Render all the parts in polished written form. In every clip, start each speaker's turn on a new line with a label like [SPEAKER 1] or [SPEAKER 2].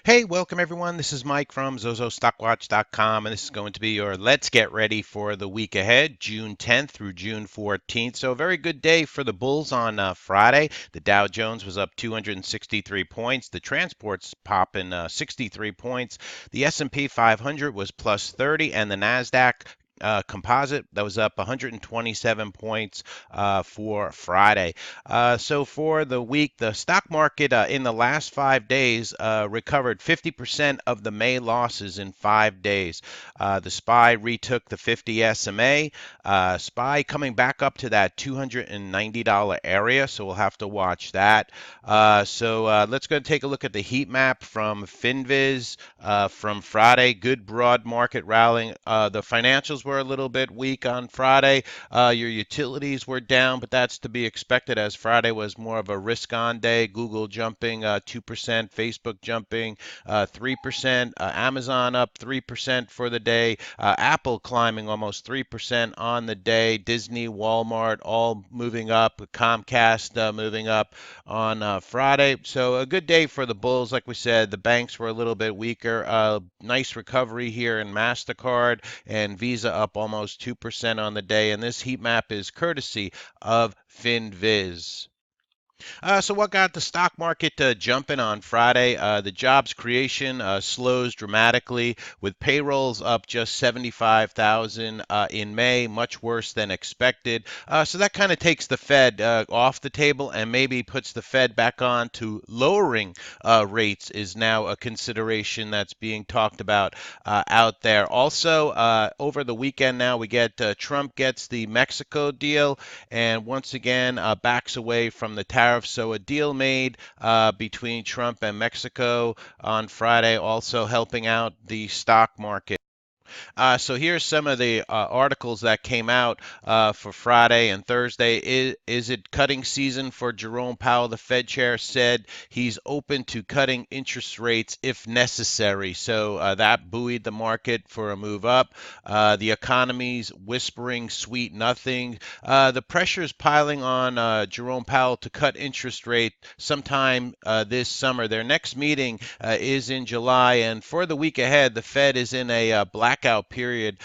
[SPEAKER 1] Hey, welcome everyone. This is Mike from ZoZoStockWatch.com, and this is going to be your Let's Get Ready for the week ahead, June 10th through June 14th. So, a very good day for the bulls on Friday. The Dow Jones was up 263 points. The transports popping 63 points. The S&P 500 was plus 30, and the Nasdaq composite that was up 127 points for Friday. So for the week, the stock market in the last 5 days recovered 50% of the May losses in 5 days. The SPY retook the 50 SMA. SPY coming back up to that $290 area, so we'll have to watch that. So let's go take a look at the heat map from FinViz from Friday. Good broad market rallying. The financials were a little bit weak on Friday. Your utilities were down, but that's to be expected as Friday was more of a risk-on day. Google jumping 2%, Facebook jumping 3%, Amazon up 3% for the day, Apple climbing almost 3% on the day, Disney, Walmart all moving up, Comcast moving up on Friday. So a good day for the bulls. Like we said, the banks were a little bit weaker. Nice recovery here in MasterCard and Visa up almost 2% on the day. And this heat map is courtesy of FinViz. So what got the stock market jumping on Friday? The jobs creation slows dramatically with payrolls up just 75,000 in May, much worse than expected. So that kind of takes the Fed off the table and maybe puts the Fed back on to lowering rates is now a consideration that's being talked about out there. Also, over the weekend now we get Trump gets the Mexico deal and once again backs away from the tariffs. So a deal made between Trump and Mexico on Friday, also helping out the stock market. So here's some of the articles that came out for Friday and Thursday. Is it cutting season for Jerome Powell? The Fed chair said he's open to cutting interest rates if necessary. So that buoyed the market for a move up. The economy's whispering sweet nothing. The pressure is piling on Jerome Powell to cut interest rate sometime this summer. Their next meeting is in July, and for the week ahead, the Fed is in a blackout period,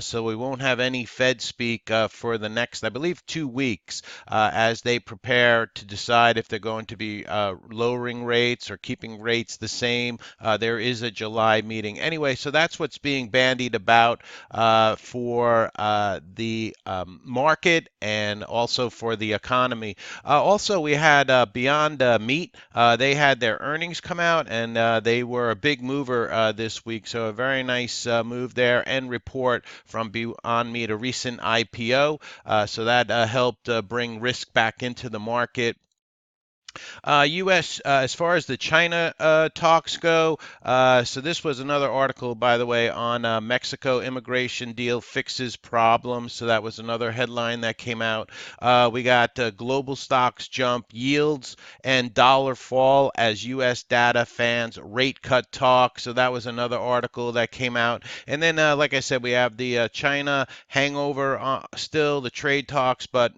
[SPEAKER 1] so we won't have any Fed speak for the next, I believe, 2 weeks as they prepare to decide if they're going to be lowering rates or keeping rates the same. There is a July meeting. Anyway, so that's what's being bandied about for the market and also for the economy. Also, we had Beyond Meat. They had their earnings come out, and they were a big mover this week. So a very nice move there and report from Beyond Meat, a recent IPO. So that helped bring risk back into the market. U.S. As far as the China talks go, so this was another article, by the way, on Mexico immigration deal fixes problems. So that was another headline that came out. We got global stocks jump, yields and dollar fall as U.S. data fans rate cut talk. So that was another article that came out. And then, like I said, we have the China hangover still, the trade talks, but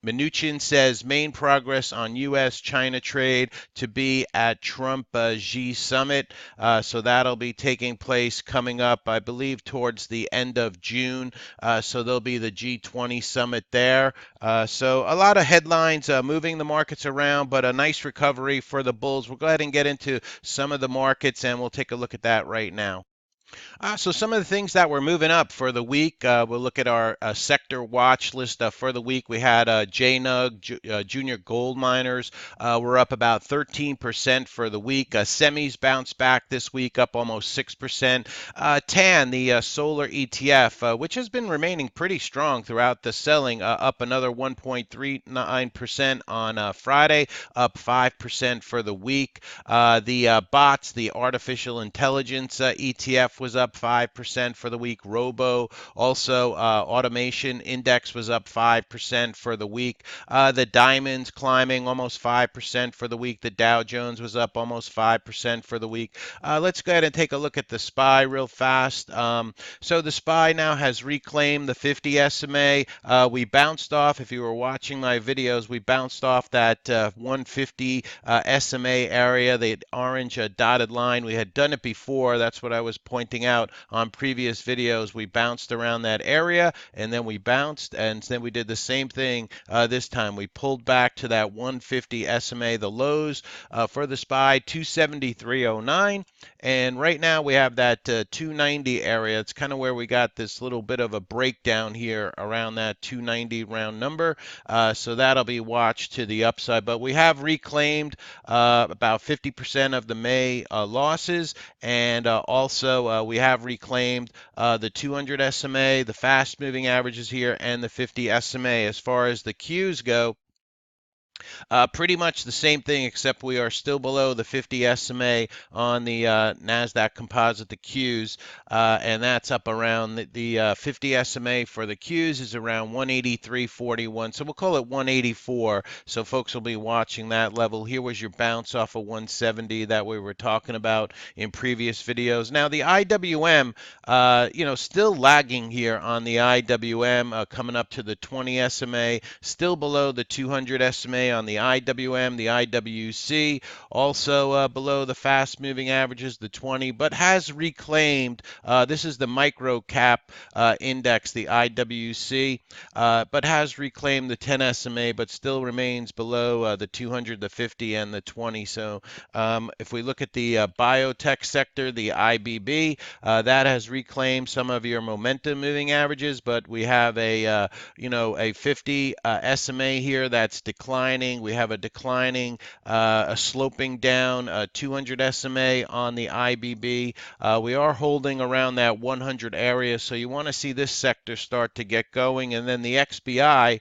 [SPEAKER 1] Mnuchin says main progress on U.S.-China trade to be at Trump-Xi summit. So that'll be taking place coming up, I believe, towards the end of June. So there'll be the G20 summit there. So a lot of headlines moving the markets around, but a nice recovery for the bulls. We'll go ahead and get into some of the markets, and we'll take a look at that right now. So some of the things that were moving up for the week, we'll look at our sector watch list for the week. We had JNUG, junior gold miners, were up about 13% for the week. Semis bounced back this week, up almost 6%. TAN, the solar ETF, which has been remaining pretty strong throughout the selling, up another 1.39% on Friday, up 5% for the week. The bots, the artificial intelligence ETF, was up 5% for the week. Robo, also automation index was up 5% for the week. The diamonds climbing almost 5% for the week. The Dow Jones was up almost 5% for the week. Let's go ahead and take a look at the SPY real fast. So the SPY now has reclaimed the 50 SMA. We bounced off, if you were watching my videos, we bounced off that 150 SMA area, the orange dotted line. We had done it before. That's what I was pointing out on previous videos. We bounced around that area, and then we bounced, and then we did the same thing this time. We pulled back to that 150 SMA, the lows for the SPY, 273.09. And right now we have that 290 area. It's kind of where we got this little bit of a breakdown here around that 290 round number. So that'll be watched to the upside. But we have reclaimed about 50% of the May losses. And also we have reclaimed the 200 SMA, the fast moving averages here, and the 50 SMA. As far as the Qs go, pretty much the same thing, except we are still below the 50 SMA on the NASDAQ Composite, the Qs, and that's up around the 50 SMA for the Qs is around 183.41, so we'll call it 184. So folks will be watching that level. Here was your bounce off of 170 that we were talking about in previous videos. Now the IWM, still lagging here on the IWM, coming up to the 20 SMA, still below the 200 SMA on the IWM, the IWC, also below the fast moving averages, the 20, but has reclaimed, this is the micro cap index, the IWC, but has reclaimed the 10 SMA, but still remains below the 200, the 50, and the 20. So if we look at the biotech sector, the IBB, that has reclaimed some of your momentum moving averages, but we have a 50 SMA here that's declining. We have a declining, a sloping down 200 SMA on the IBB. We are holding around that 100 area, so you want to see this sector start to get going. And then the XBI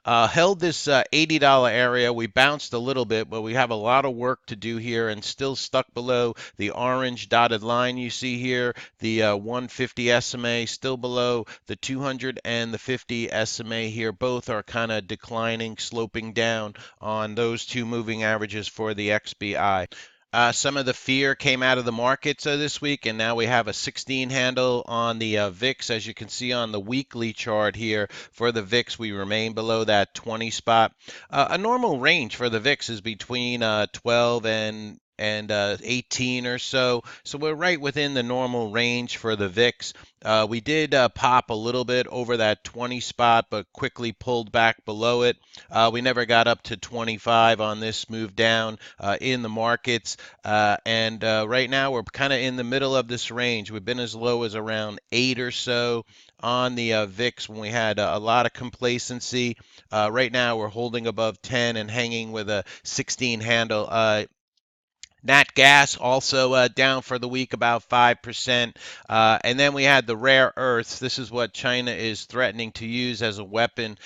[SPEAKER 1] held this $80 area. We bounced a little bit, but we have a lot of work to do here and still stuck below the orange dotted line you see here. The 150 SMA still below the 200 and the 50 SMA here. Both are kind of declining, sloping down on those two moving averages for the XBI. Some of the fear came out of the markets this week, and now we have a 16 handle on the VIX. As you can see on the weekly chart here for the VIX, we remain below that 20 spot. A normal range for the VIX is between 12 and 18 or so. So we're right within the normal range for the VIX. We did pop a little bit over that 20 spot, but quickly pulled back below it. We never got up to 25 on this move down in the markets. And right now we're kind of in the middle of this range. We've been as low as around 8 or so on the VIX when we had a lot of complacency. Right now we're holding above 10 and hanging with a 16 handle. Nat gas also down for the week about 5%. And then we had the rare earths. This is what China is threatening to use as a weapon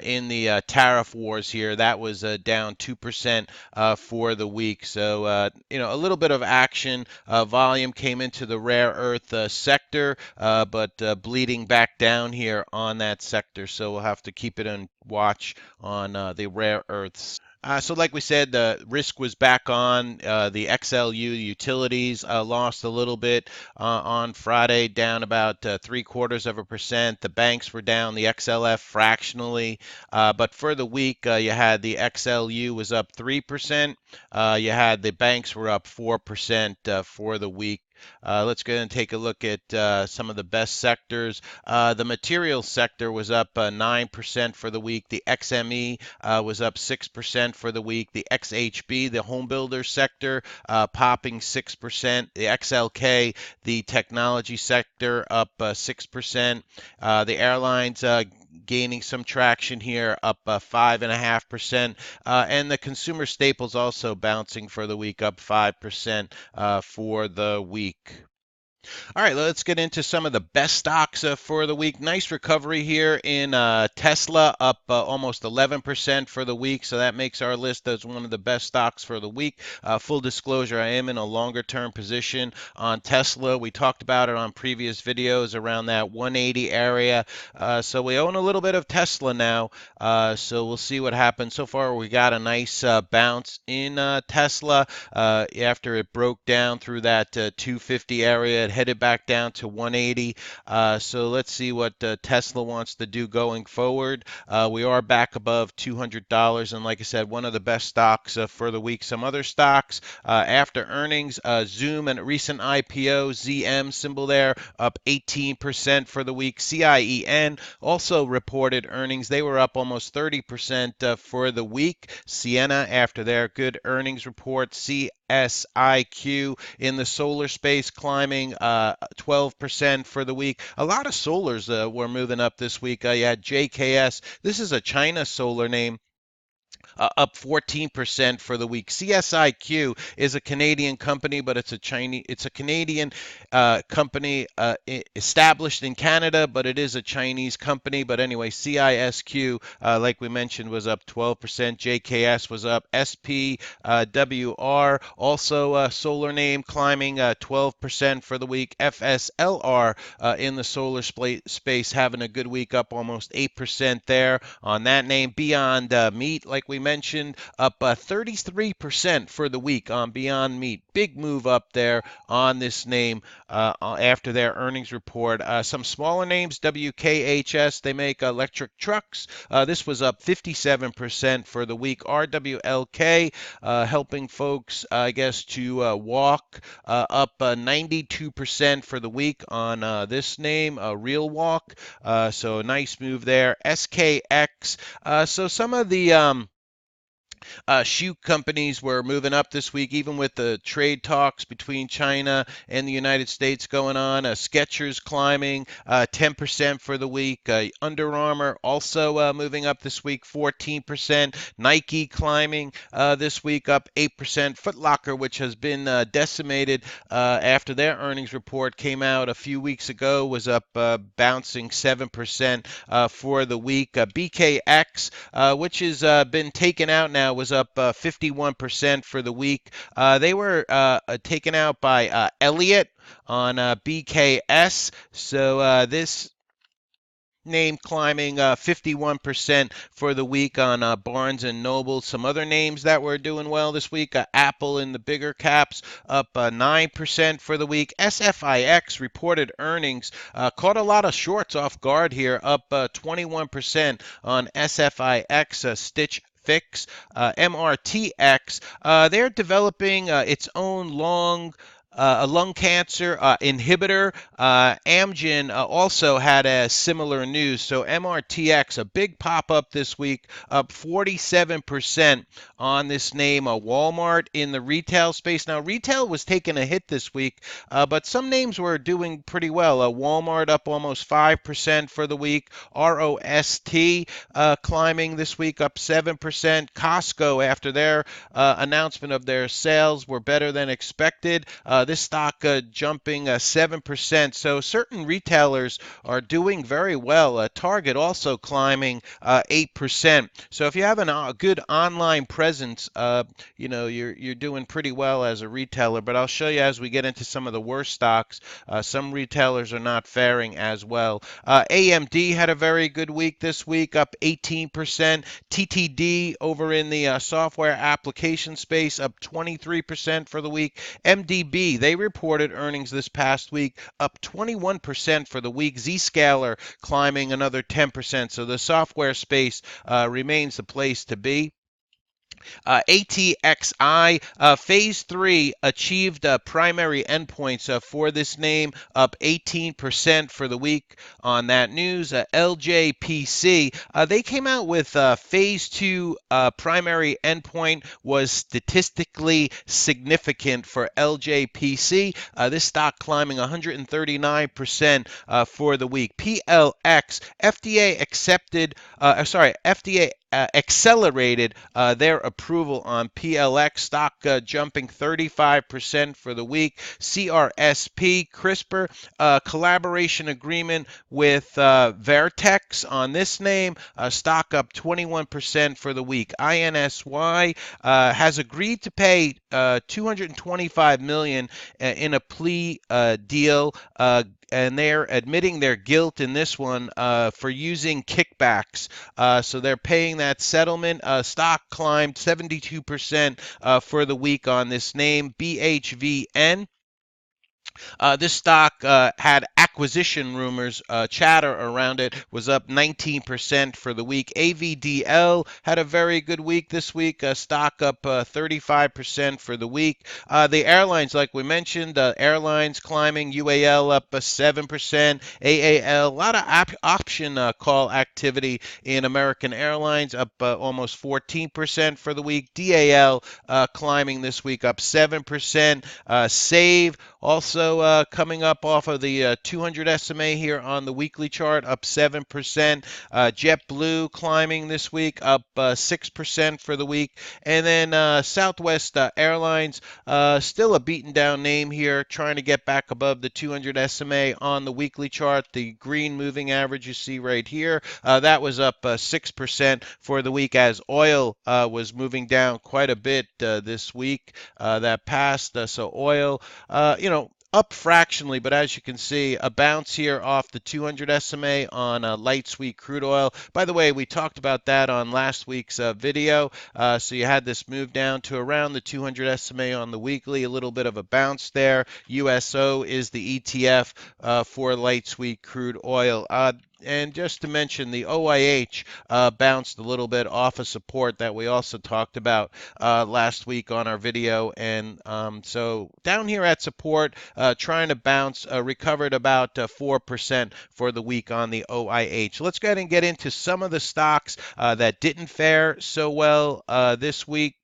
[SPEAKER 1] in the tariff wars here. That was down 2% for the week. So, a little bit of action. Volume came into the rare earth sector, but bleeding back down here on that sector. So we'll have to keep it on watch on the rare earths. So like we said, the risk was back on. The XLU utilities lost a little bit on Friday, down about 0.75%. The banks were down, the XLF fractionally. But for the week, you had the XLU was up 3%. You had the banks were up 4% for the week. Let's go ahead and take a look at some of the best sectors. The materials sector was up 9% for the week. The XME was up 6% for the week. The XHB, the home builder sector, popping 6%. The XLK, the technology sector, up 6%. The airlines gaining some traction here, up 5.5%. And the consumer staples also bouncing for the week, up 5% for the week. All right, let's get into some of the best stocks for the week. Nice recovery here in Tesla, up almost 11% for the week. So that makes our list as one of the best stocks for the week. Full disclosure, I am in a longer term position on Tesla. We talked about it on previous videos around that 180 area. So we own a little bit of Tesla now. So we'll see what happens. So far, we got a nice bounce in Tesla after it broke down through that 250 area. It headed back down to 180. So let's see what Tesla wants to do going forward. We are back above $200, and like I said, one of the best stocks for the week. Some other stocks after earnings, Zoom and recent IPO, ZM symbol there, up 18% for the week. CIEN also reported earnings. They were up almost 30% for the week. Sienna, after their good earnings report, SIQ in the solar space climbing 12% for the week. A lot of solars were moving up this week. You had JKS. This is a China solar name, up 14% for the week. CSIQ is a Canadian company, but it's a Canadian company established in Canada, but it is a Chinese company. But anyway, CISQ, like we mentioned, was up 12%. JKS was up. SPWR, also a solar name, climbing 12% for the week. FSLR in the solar space having a good week, up almost 8% there on that name. Beyond Meat, like we mentioned, up 33% for the week on Beyond Meat. Big move up there on this name after their earnings report. Some smaller names, WKHS, they make electric trucks. This was up 57% for the week. RWLK, helping folks, I guess, to walk, up 92% for the week on this name, Real Walk. So a nice move there. SKX. So some of the shoe companies were moving up this week, even with the trade talks between China and the United States going on. Skechers climbing 10% for the week. Under Armour also moving up this week, 14%. Nike climbing this week, up 8%. Foot Locker, which has been decimated after their earnings report came out a few weeks ago, was up bouncing 7% for the week. BKX, which has been taken out now, was up 51% for the week. They were taken out by Elliott on BKS. So this name climbing 51% for the week on Barnes and Noble. Some other names that were doing well this week, Apple in the bigger caps, up 9% for the week. SFIX reported earnings, caught a lot of shorts off guard here, up 21% on SFIX. Stitch Fix, MRTX, they're developing its own a lung cancer inhibitor. Amgen also had a similar news. So MRTX, a big pop up this week, up 47% on this name. Walmart in the retail space. Now, retail was taking a hit this week, but some names were doing pretty well. Walmart up almost 5% for the week. ROST climbing this week, up 7%. Costco, after their announcement of their sales were better than expected, this stock jumping 7%. So certain retailers are doing very well. Target also climbing 8%. So if you have a good online presence, you're doing pretty well as a retailer. But I'll show you as we get into some of the worst stocks. Some retailers are not faring as well. AMD had a very good week this week, up 18%. TTD over in the software application space, up 23% for the week. MDB, they reported earnings this past week, up 21% for the week. Zscaler climbing another 10%. So the software space remains the place to be. ATXI, phase 3 achieved primary endpoints for this name, up 18% for the week on that news. LJPC, they came out with phase 2 primary endpoint was statistically significant for LJPC. This stock climbing 139% for the week. PLX, FDA accelerated their approval on PLX stock, jumping 35% for the week. CRSP, CRISPR, collaboration agreement with Vertex on this name, stock up 21% for the week. INSY has agreed to pay $225 million in a plea deal, and they're admitting their guilt in this one for using kickbacks. So they're paying that settlement. Stock climbed 72% for the week on this name. BHVN. This stock had acquisition rumors, chatter around it, was up 19% for the week. AVDL had a very good week this week, stock up 35% for the week. The airlines, like we mentioned, airlines climbing, UAL up 7%, AAL, a lot of option call activity in American Airlines, up almost 14% for the week. DAL climbing this week, up 7%. Save also coming up off of the 200 SMA here on the weekly chart, up 7%. JetBlue climbing this week, up 6% for the week. And then Southwest Airlines, still a beaten down name here, trying to get back above the 200 SMA on the weekly chart. The green moving average you see right here, that was up 6% for the week as oil was moving down quite a bit this week that passed. So oil, up fractionally, but as you can see, a bounce here off the 200 SMA on light sweet crude oil. By the way, we talked about that on last week's video. So you had this move down to around the 200 SMA on the weekly, a little bit of a bounce there. USO is the ETF for light sweet crude oil. And just to mention, the OIH bounced a little bit off of support that we also talked about last week on our video. And so down here at support, trying to bounce, recovered about 4% for the week on the OIH. Let's go ahead and get into some of the stocks that didn't fare so well this week.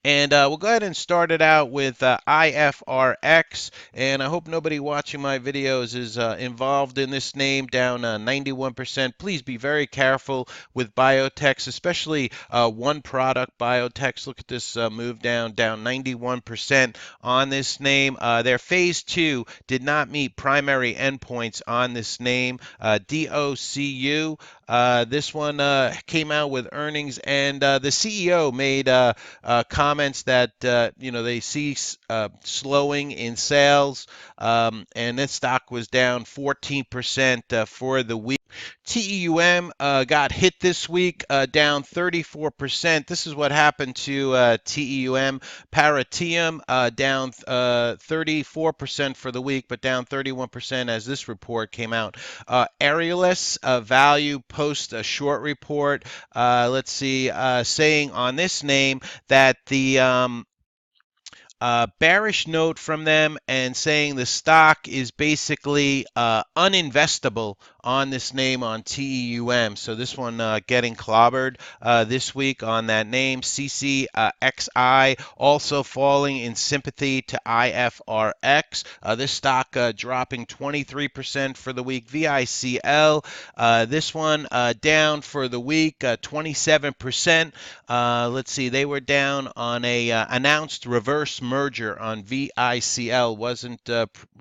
[SPEAKER 1] And we'll go ahead and start it out with IFRX. And I hope nobody watching my videos is involved in this name, down 91%. Please be very careful with biotechs, especially one product, biotechs. Look at this move down 91% on this name. Their phase 2 did not meet primary endpoints on this name. DOCU. This one came out with earnings, and the CEO made comments that they see slowing in sales, and this stock was down 14% for the week. TEUM got hit this week, down 34%. This is what happened to TEUM. Paratium down 34% for the week, but down 31% as this report came out. Aerialus Value post a short report. Let's see, saying on this name that the bearish note from them and saying the stock is basically uninvestable on this name on TEUM. So this one getting clobbered this week on that name. CCXI also falling in sympathy to IFRX. This stock dropping 23% for the week. VICL, this one down for the week 27%. Let's see, they were down on a announced reverse merger on VICL. Wasn't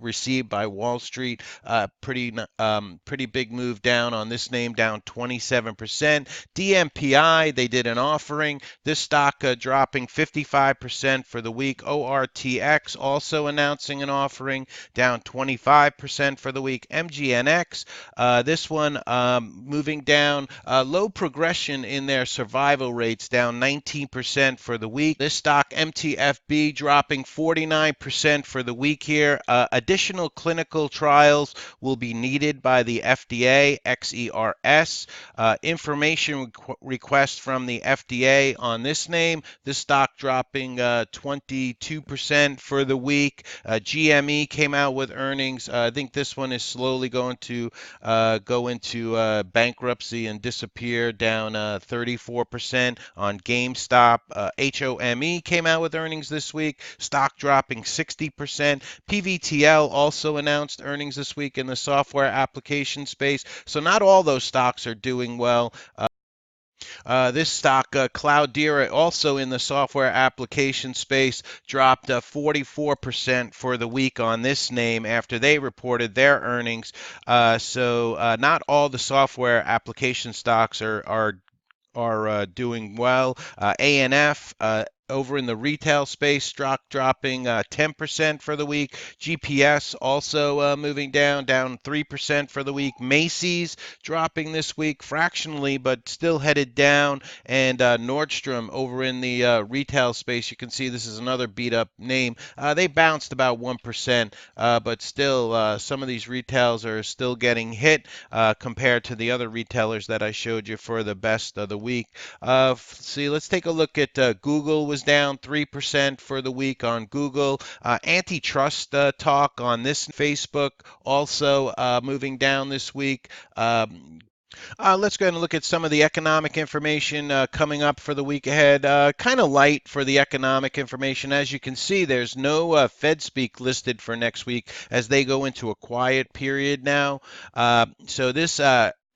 [SPEAKER 1] received by Wall Street. Pretty big move down on this name, down 27%. DMPI, they did an offering. This stock dropping 55% for the week. ORTX also announcing an offering, down 25% for the week. MGNX, this one moving down. Low progression in their survival rates, down 19% for the week. This stock, MTFB, dropping 49% for the week here. Additional clinical trials will be needed by the FDA, XERS. Information request from the FDA on this name. This stock dropping 22% for the week. GME came out with earnings. I think this one is slowly going to go into bankruptcy and disappear, down 34% on GameStop. HOME came out with earnings this week. Stock dropping 60%. PVTL also announced earnings this week in the software application space. So not all those stocks are doing well. This stock, Cloudera, also in the software application space, dropped 44% for the week on this name after they reported their earnings. So not all the software application stocks are doing well. ANF over in the retail space, stock dropping 10% for the week. GPS also moving down 3% for the week. Macy's dropping this week fractionally, but still headed down. And Nordstrom over in the retail space, you can see this is another beat up name. They bounced about 1%, but still some of these retails are still getting hit compared to the other retailers that I showed you for the best of the week. See, let's take a look at Google was down 3% for the week on Google. Antitrust talk on this Facebook also moving down this week. Let's go ahead and look at some of the economic information coming up for the week ahead. Kind of light for the economic information. As you can see, there's no Fed speak listed for next week as they go into a quiet period now. So this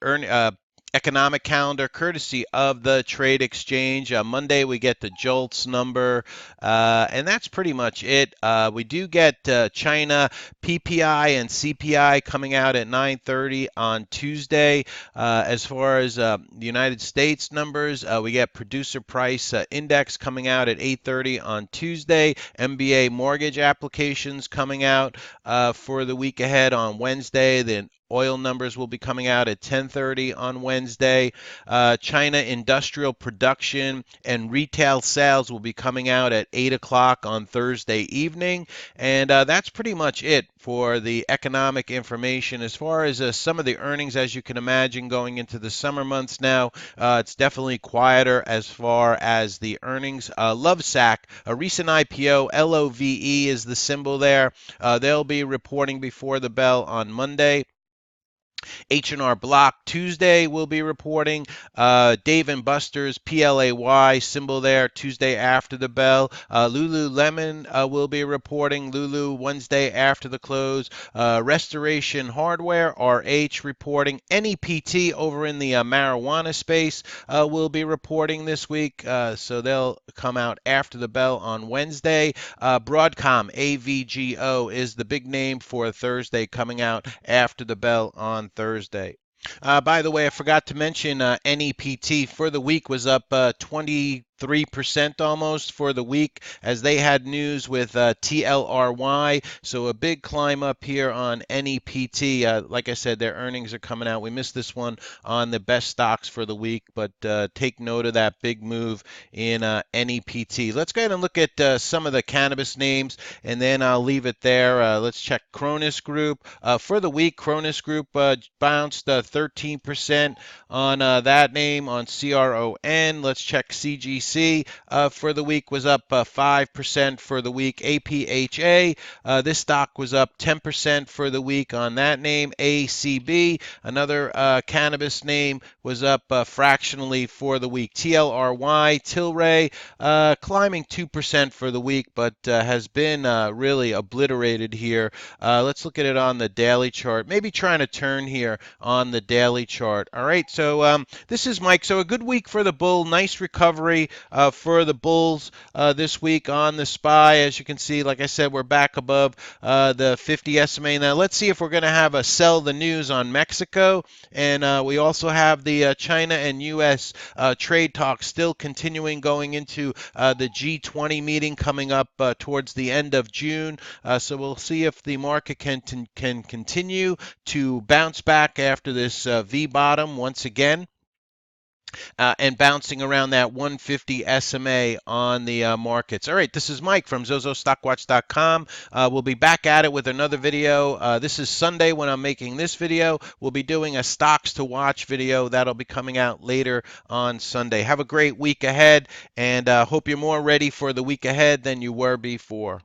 [SPEAKER 1] earn economic calendar courtesy of the trade exchange. Monday we get the JOLTS number, and that's pretty much it. We do get China PPI and CPI coming out at 9:30 on Tuesday. As far as the United States numbers, we get producer price index coming out at 8:30 on Tuesday. MBA mortgage applications coming out for the week ahead on Wednesday. Then oil numbers will be coming out at 10:30 on Wednesday. China industrial production and retail sales will be coming out at 8 o'clock on Thursday evening. And that's pretty much it for the economic information. As far as some of the earnings, as you can imagine, going into the summer months now, it's definitely quieter as far as the earnings. Lovesac, a recent IPO, LOVE is the symbol there. They'll be reporting before the bell on Monday. H&R Block Tuesday will be reporting. Dave & Buster's PLAY symbol there Tuesday after the bell. Lululemon will be reporting. Lulu Wednesday after the close. Restoration Hardware RH reporting. NEPT over in the marijuana space will be reporting this week, so they'll come out after the bell on Wednesday. Broadcom AVGO is the big name for Thursday, coming out after the bell on Thursday. By the way, I forgot to mention NEPT for the week was up 23% almost for the week as they had news with TLRY. So a big climb up here on NEPT. Like I said, their earnings are coming out. We missed this one on the best stocks for the week, but take note of that big move in NEPT. Let's go ahead and look at some of the cannabis names, and then I'll leave it there. Let's check Cronus Group. For the week, Cronus Group bounced 13% on that name on CRON. Let's check CGC. For the week was up 5% for the week. APHA, this stock was up 10% for the week on that name. ACB, another cannabis name, was up fractionally for the week. TLRY, Tilray, climbing 2% for the week, but has been really obliterated here. Let's look at it on the daily chart. Maybe trying to turn here on the daily chart. All right, so this is Mike. So a good week for the bull. Nice recovery for the bulls this week on the SPY. As you can see, like I said, we're back above the 50 SMA. Now let's see if we're going to have a sell the news on Mexico. And we also have the China and U.S. Trade talks still continuing going into the G20 meeting coming up towards the end of June. So we'll see if the market can continue to bounce back after this V bottom once again. And bouncing around that 150 SMA on the markets. All right, this is Mike from ZoZoStockWatch.com. We'll be back at it with another video. This is Sunday when I'm making this video. We'll be doing a stocks to watch video that'll be coming out later on Sunday. Have a great week ahead, and hope you're more ready for the week ahead than you were before.